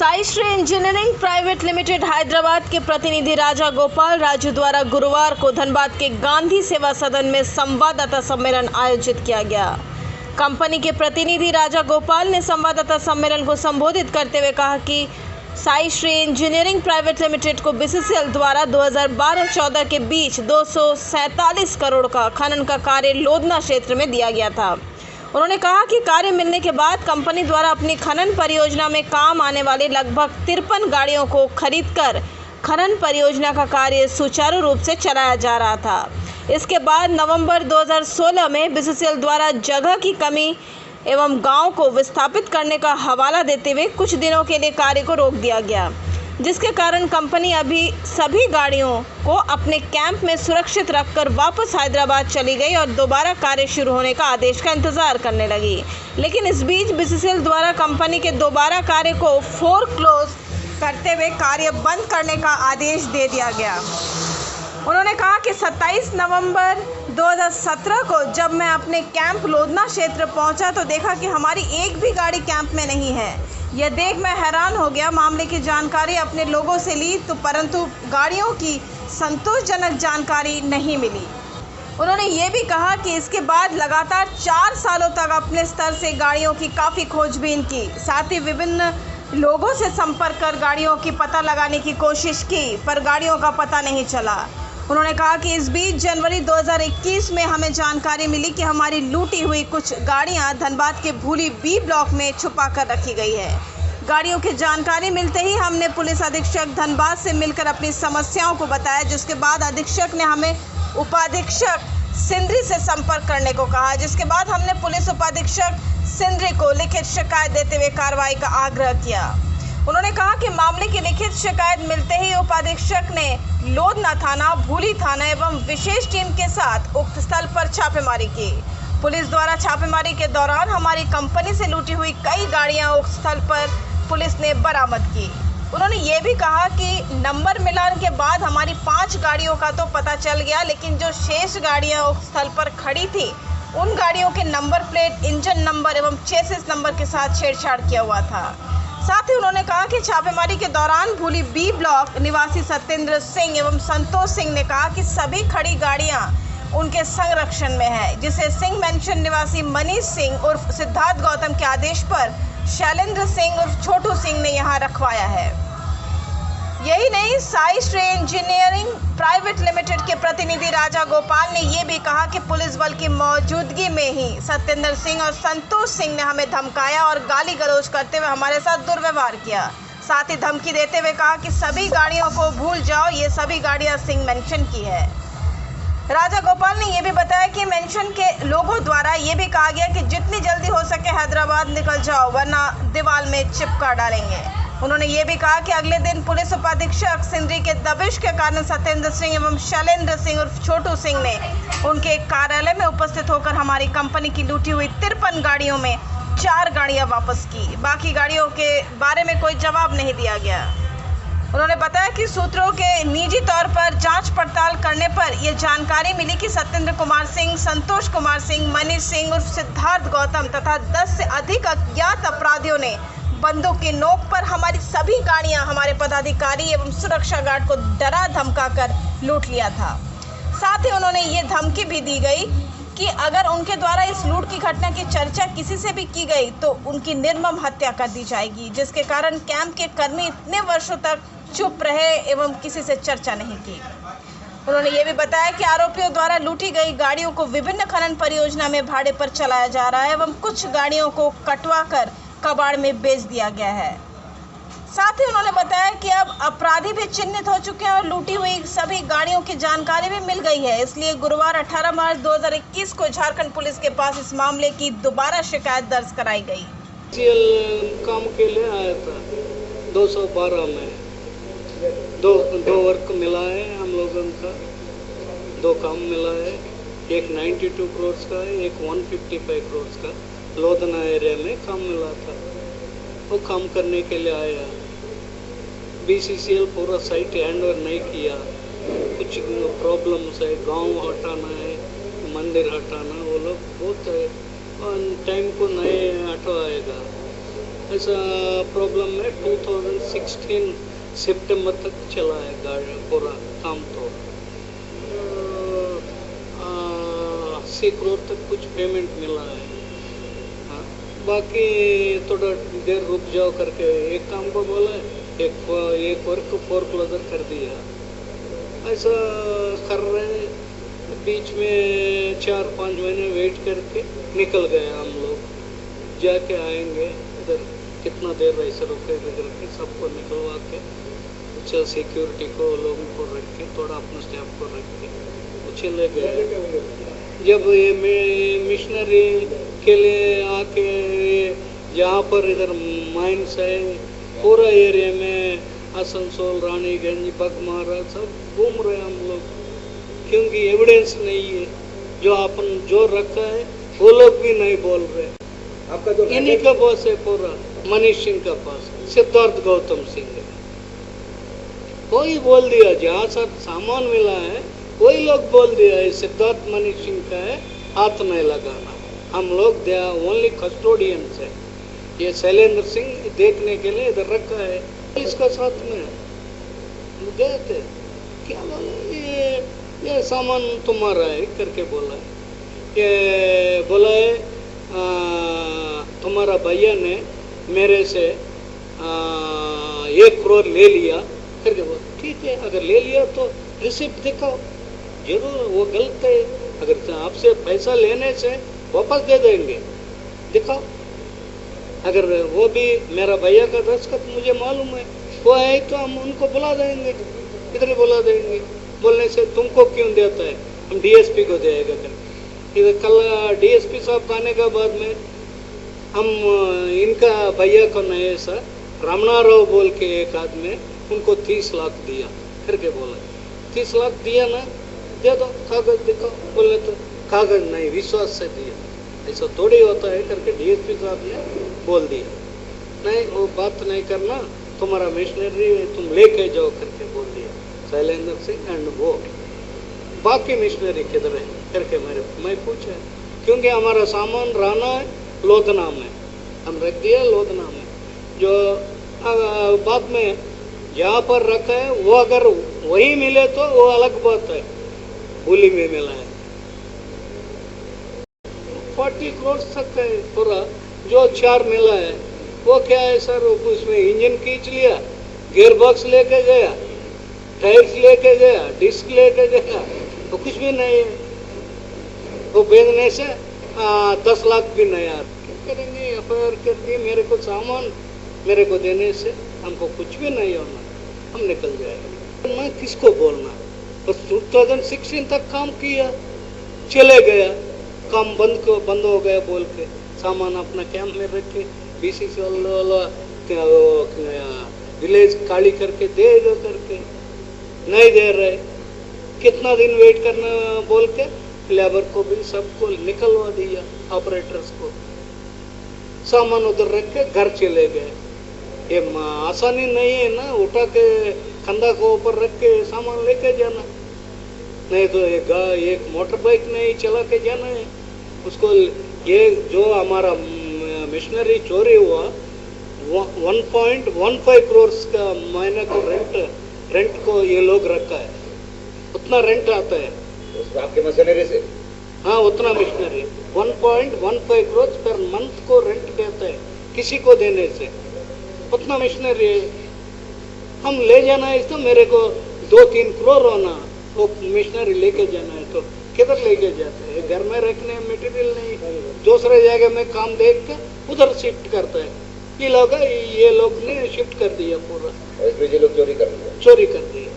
Sai Shri engineering private limited Hyderabad के प्रतिनिधि राजा गोपाल राजू द्वारा गुरुवार को धनबाद के गांधी सेवा सदन में संवाददाता सम्मेलन आयोजित किया गया। कंपनी के प्रतिनिधि राजा गोपाल ने संवाददाता सम्मेलन को संबोधित करते हुए कहा कि Sai Shri engineering private limited को बीसीसीएल द्वारा 2012-14 के बीच 247 करोड़ का खनन का कार्य लोधना क्षेत्र में दिया गया था। उन्होंने कहा कि कार्य मिलने के बाद कंपनी द्वारा अपनी खनन परियोजना में काम आने वाले लगभग 53 गाड़ियों को खरीदकर खनन परियोजना का कार्य सुचारू रूप से चलाया जा रहा था। इसके बाद नवंबर 2016 में बीसीसीएल द्वारा जगह की कमी एवं गांव को विस्थापित करने का हवाला देते हुए कुछ दिनों के लिए कार्य को रोक दिया गया, जिसके कारण कंपनी अभी सभी गाड़ियों को अपने कैंप में सुरक्षित रखकर वापस हैदराबाद चली गई और दोबारा कार्य शुरू होने का आदेश का इंतजार करने लगी। लेकिन इस बीच बीसीसीएल द्वारा कंपनी के दोबारा कार्य को फोरक्लोज करते हुए कार्य बंद करने का आदेश दे दिया गया। उन्होंने कहा कि 27 नवंबर 2017 को जब मैं अपने कैंप लोधना क्षेत्र पहुंचा तो देखा कि हमारी एक भी गाड़ी कैंप में नहीं है। यह देख मैं हैरान हो गया। मामले की जानकारी अपने लोगों से ली तो परंतु गाड़ियों की संतोषजनक जानकारी नहीं मिली। उन्होंने ये भी कहा कि इसके बाद लगातार 4 सालों तक अपने स्तर से गाड़ियों की काफ़ी खोजबीन की, साथ ही विभिन्न लोगों से संपर्क कर गाड़ियों की पता लगाने की कोशिश की, पर गाड़ियों का पता नहीं चला। उन्होंने कहा कि इस बीच जनवरी 2021 में हमें जानकारी मिली कि हमारी लूटी हुई कुछ गाड़ियां धनबाद के भूली बी ब्लॉक में छुपा कर रखी गई है। गाड़ियों की जानकारी मिलते ही हमने पुलिस अधीक्षक धनबाद से मिलकर अपनी समस्याओं को बताया, जिसके बाद अधीक्षक ने हमें उपाधीक्षक सिंदरी से संपर्क करने को कहा, जिसके बाद हमने पुलिस उपाधीक्षक सिंदरी को लिखित शिकायत देते हुए कार्रवाई का आग्रह किया। उन्होंने कहा कि मामले की लिखित शिकायत मिलते ही उपाधीक्षक ने लोधना थाना, भूली थाना एवं विशेष टीम के साथ उक्त स्थल पर छापेमारी की। पुलिस द्वारा छापेमारी के दौरान हमारी कंपनी से लूटी हुई कई गाड़ियां उक्त स्थल पर पुलिस ने बरामद की। उन्होंने ये भी कहा कि नंबर मिलान के बाद हमारी 5 गाड़ियों का तो पता चल गया, लेकिन जो शेष गाड़ियां उक्त स्थल पर खड़ी थी उन गाड़ियों के नंबर प्लेट, इंजन नंबर एवं चेसिस नंबर के साथ छेड़छाड़ किया हुआ था। साथ ही उन्होंने कहा कि छापेमारी के दौरान भूली बी ब्लॉक निवासी सत्येंद्र सिंह एवं संतोष सिंह ने कहा कि सभी खड़ी गाड़ियां उनके संरक्षण में है, जिसे सिंह मेंशन निवासी मनीष सिंह उर्फ सिद्धार्थ गौतम के आदेश पर शैलेंद्र सिंह उर्फ छोटू सिंह ने यहां रखवाया है। यही नहीं, Sai Shri engineering private limited के प्रतिनिधि राजा गोपाल ने यह भी कहा कि पुलिस बल की मौजूदगी में ही सत्येंद्र सिंह और संतोष सिंह ने हमें धमकाया और गाली गलौज करते हुए हमारे साथ दुर्व्यवहार किया। साथ ही धमकी देते हुए कहा कि सभी गाड़ियों को भूल जाओ, ये सभी गाड़ियां सिंह मेंशन की है। राजा गोपाल ने यह भी बताया कि मेंशन के लोगों द्वारा ये भी कहा गया कि जितनी जल्दी हो सके हैदराबाद निकल जाओ, वरना दीवार में चिपका डालेंगे। उन्होंने ये भी कहा कि अगले दिन पुलिस उपाधीक्षक सिंदरी के दबिश के कारण सत्येंद्र सिंह एवं शैलेंद्र सिंह उर्फ छोटू सिंह ने उनके कार्यालय में उपस्थित होकर हमारी कंपनी की लूटी हुई 53 गाड़ियों में 4 गाड़ियां वापस की। बाकी गाड़ियों के बारे में कोई जवाब नहीं दिया गया। उन्होंने बताया कि सूत्रों के निजी तौर पर जांच पड़ताल करने पर यह जानकारी मिली कि सत्येंद्र कुमार सिंह, संतोष कुमार सिंह, मनीष सिंह उर्फ सिद्धार्थ गौतम तथा 10 से अधिक अज्ञात अपराधियों ने बंदूक की नोक पर हमारी सभी गाड़ियां हमारे पदाधिकारी एवं सुरक्षा गार्ड को डरा धमका कर लूट लिया था। साथ ही उन्होंने ये धमकी भी दी गई कि अगर उनके द्वारा इस लूट की घटना की चर्चा किसी से भी की गई तो उनकी निर्मम हत्या कर दी जाएगी, जिसके कारण कैंप के कर्मी इतने वर्षों तक चुप रहे एवं किसी से चर्चा नहीं की। उन्होंने ये भी बताया कि आरोपियों द्वारा लूटी गई गाड़ियों को विभिन्न खनन परियोजना में भाड़े पर चलाया जा रहा है एवं कुछ गाड़ियों को कटवा कर कबाड़ में बेच दिया गया है। साथ ही उन्होंने बताया कि अब अपराधी भी चिन्हित हो चुके हैं और लूटी हुई सभी गाड़ियों की जानकारी भी मिल गई है। इसलिए गुरुवार 18 मार्च 2021 को झारखंड पुलिस के पास इस मामले की दोबारा शिकायत दर्ज कराई गई। काम के लिए आया था 212 में दो वर्क मिला है हम लोगों का, 2 काम मिला है। एक 92 करोड़ का है, एक 155 करोड़ का लोधना एरिया में काम मिला था। वो काम करने के लिए आया। बीसीसीएल पूरा साइट हैंड ओवर नहीं किया, कुछ प्रॉब्लम्स है, गांव हटाना है, मंदिर हटाना, वो लोग बहुत टाइम को नहीं हटवाएगा। ऐसा प्रॉब्लम है। 2016 सितंबर तक चला है गाड़ी पूरा काम। तो 80 करोड़ तक कुछ पेमेंट मिला है। हाँ, बाकी थोड़ा देर रुक जाओ करके एक काम को बोला, एक वर्क फोरक्लोजर कर दिया। ऐसा कर रहे, बीच में 4-5 महीने वेट करके निकल गए हम लोग। जाके आएंगे इधर, कितना देर ऐसे रुके करके सबको निकलवा के, अच्छा सिक्योरिटी को लोगों को रख के, थोड़ा अपने स्टाफ को रख के चले गए। जब ये मिशनरी के लिए आके जहाँ पर इधर माइंस है पूरा एरिया में, आसनसोल, रानीगंज, बगमारा सब घूम रहे हम लोग, क्योंकि एविडेंस नहीं है। जो अपन जो रखा है वो लोग भी नहीं बोल रहे। आपका जो इन्हीं का बॉस है पूरा, मनीष सिंह का पास सिद्धार्थ गौतम सिंह है। वही बोल दिया, जहाँ सब सामान मिला है वही लोग बोल दिया है सिद्धार्थ मनीष सिंह का है, हाथ नहीं लगाना। हम लोग दे ओनली कस्टोडियंस है। ये शैलेंद्र सिंह देखने के लिए इधर रखा है, इसका साथ में गए थे। क्या बोला, ये सामान तुम्हारा है करके बोला है। ये बोला है तुम्हारा भैया ने मेरे से 1 करोड़ ले लिया करके बोला। ठीक है, अगर ले लिया तो रिसिप्ट दिखाओ, जरूर वो गलत है। अगर आपसे पैसा लेने से वापस दे देंगे, दिखाओ। अगर वो भी मेरा भैया का दस्तखत मुझे मालूम है, वो है तो हम उनको बुला देंगे, इधर बुला देंगे। बोलने से तुमको क्यों देता है, हम डीएसपी को देगा करके। इधर कल डीएसपी साहब आने के बाद में हम इनका भैया को नहीं सर रमणा राव बोल के एक आदमी, उनको 30 लाख दिया करके बोला। 30 लाख दिया ना, दे दो, कागज दिखाओ। बोले तो कागज नहीं, विश्वास से दिया, ऐसा थोड़ी होता है करके डीएसपी साहब ने बोल दिया। नहीं, वो बात नहीं करना, तुम्हारा मिशनरी तुम लेके जाओ करके बोल दिया शैलेंद्र सिंह। एंड वो बाकी मिशनरी किधर है करके मैं पूछा, क्योंकि हमारा सामान राना है, लोधना में हम रख दिया, लोधना में। जो बाद में जहाँ पर रखा है वो अगर वही मिले तो वो अलग बात है, बोली में मिला है। 40 करोड़ तक है पूरा। जो 4 मिला है वो क्या है सर, उसमें इंजन खींच लिया, गियर बॉक्स लेके गया, टायर्स लेके गया, डिस्क लेके गया, तो कुछ भी नहीं है। वो बेचने से 10 लाख भी नहीं आ। क्या करेंगे, एफआईआर करके मेरे को सामान मेरे को देने से हमको कुछ भी नहीं होना, हम निकल जाएंगे। मैं किसको बोलना, तो 2016 तक काम किया, चले गया, काम बंद हो गया बोल के सामान अपना कैंप में रख के बीसीसी वाला विलेज खाली करके देगा करके नहीं दे रहे। कितना दिन वेट करना बोल के लेबर को भी सबको निकलवा दिया, ऑपरेटर्स को। सामान उधर रख के घर चले गए। ये आसानी नहीं है ना, उठा के कंधा को ऊपर रख के सामान लेके जाना, नहीं तो एक मोटर बाइक नहीं चला के जाना है उसको। ये जो हमारा मिशनरी चोरी हुआ 1.15 करोड़ का महीने को रेंट को ये लोग रखा है, उतना रेंट आता है आपके मशीनरी से। हाँ, उतना मिशनरी 1.15 करोड़ पर मंथ को रेंट देता है किसी को देने से, उतना मिशनरी है। हम ले जाना है तो मेरे को 2-3 करोड़ होना, वो मिशनरी लेके जाना है तो किधर लेके जाते हैं, घर में रखने मटेरियल नहीं, दूसरे जगह में काम देख के उधर शिफ्ट करता है। ये लोग ने शिफ्ट कर दिया पूरा, लोग चोरी कर दिया।